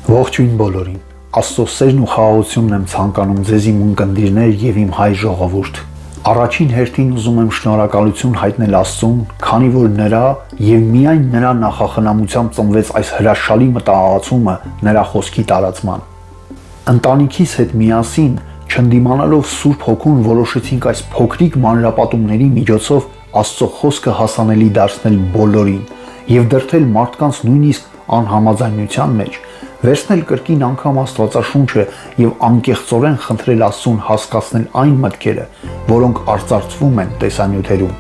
Ողջույն բոլորին, Աստծո սերն ու խաղաղությունն եմ ցանկանում ձեզ իմ ունկնդիրներ եւ իմ հայ ժողովուրդ։ Առաջին հերթին ուզում եմ շնորհակալություն հայտնել Աստծուն, քանի որ նրա եւ միայն նրա նախախնամությամբ ծնվեց այս հրաշալի մտահղացումը նրա խոսքի տարածման։ Ընտանիքիս հետ միասին, չընդդիմանալով Սուրբ Հոգուն, որոշեցինք այս փոքրիկ մանրապատումների միջոցով Աստծո խոսքը հասանելի դարձնել բոլորին եւ դրդել մարդկանց նույնիսկ անհամաձայնության մեջ, վերցնել կրկին անգամ Աստվածաշունչը եւ անկեղծորեն խնդրել Աստծուն հասկացնել այն մտքերը, որոնք արծարծվում են տեսանյութերում։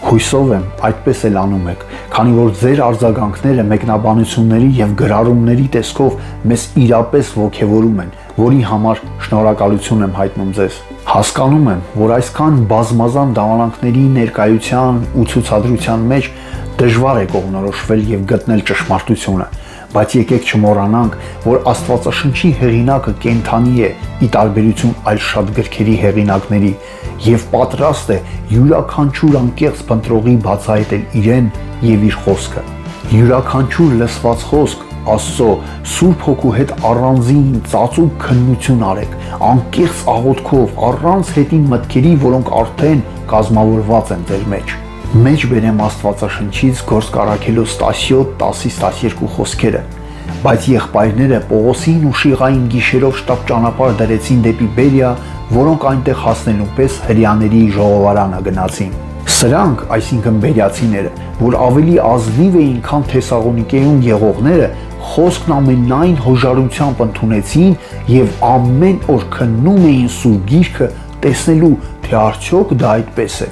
Հույսով եմ այդպես էլ անում եք, քանի որ ձեր արձագանքները մեկնաբանությունների եւ գրառումների տեսքով մեզ իրապես ոգևորում են, որի համար շնորհակալություն եմ հայտնում ձեզ։ Հասկանում եմ, որ այսքան բազմազան դավանանքների ներկայության ու ցուցադրության մեջ դժվար է կողմնորոշվել եւ գտնել ճշմարտությունը, բայց եկեք չմոռանանք, որ Աստվածաշնչի հեղինակը կենդանի է ի տարբերություն այլ շատ գրքերի հեղինակների եւ պատրաստ է յուրաքանչյուր անկեղծ փնտրողի բացահայտել իրեն եւ իր խոսքը։ Յուրաքանչյուր լսված խոսք Աստծո Սուրբ Հոգու հետ առանձին ծածուկ քննություն արեք, անկեղծ աղոթքով, առանց հետին մտքերի, որոնք արդեն կազմավորված են ձեր մեջ։ Մեջ բերեմ Աստվածաշնչից Գործք առաքելոց 17:10-12 խոսքերը, բայց եղբայրները Պողոսին ու Շիղային գիշերով շտապ ճանապարհ դրեցին դեպի Բերիա, որոնք այնտեղ հասնելու պես հրեաների ժողովարանը գնացին։ Սրանք, այսինքն բերիացիները, որ ավելի ազնիվ էին, քան Թեսաղոնիկեում եղողները, խոսքն ամենայն հոժարությամբ ընդունեցին եւ ամեն օր քննում էին Սուրբ Գիրքը, տեսնելու, թե արդյոք դա այդպես է։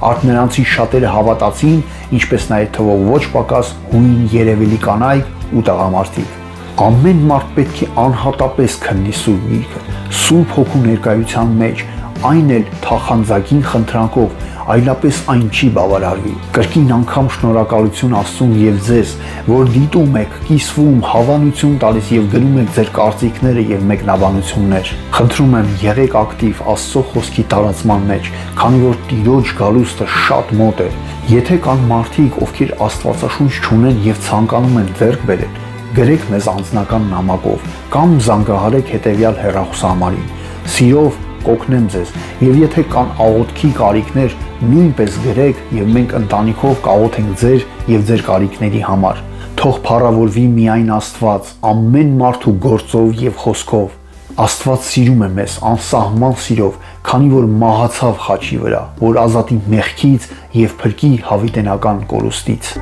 Արդ նրանցից շատերը հավատացին, ինչպես նաև թվով ոչ պակաս հույն երևելի կանայք ու տղամարդիկ։ Ամեն մարդ պետք է անհատապես քննի Սուրբ Գիրքը, Սուրբ Հոգու ներկայության մեջ, այն էլ թախանձագին խնդրանքով, այլապես այն չի բավարարվի։ Կրկին անգամ շնորհակալություն Աստծուն եւ ձեզ, որ դիտում եք, կիսվում, հավանություն տալիս եւ գրում եք ձեր կարծիքները եւ մեկնաբանություններ։ Խնդրում եմ, եղեք ակտիվ Աստծո խոսքի տարածման մեջ, քանի որ Տիրոջ գալուստը շատ մոտ է։ Եթե կան մարդիկ, ովքեր Աստվածաշունչ չունեն եւ ցանկանում են ձեռք բերել, գրեք մեզ անձնական նամակով կամ զանգահարեք հետեւյալ հեռախոսահամարին։ Սիրով կօգնեմ ձեզ, եւ եթե կան աղոթքի կարիքներ, նույնպես գրեք եւ մենք ընտանիքով կաղոթենք ձեր եւ ձեր կարիքների համար։ Թող փառավորվի միայն Աստված ամեն մարդու գործով եւ խոսքով։ Աստված սիրում է մեզ անսահման սիրով, քանի որ մահացավ խաչի վրա, որ ազատի մեղքից եւ փրկի հավիտենական կորուստից։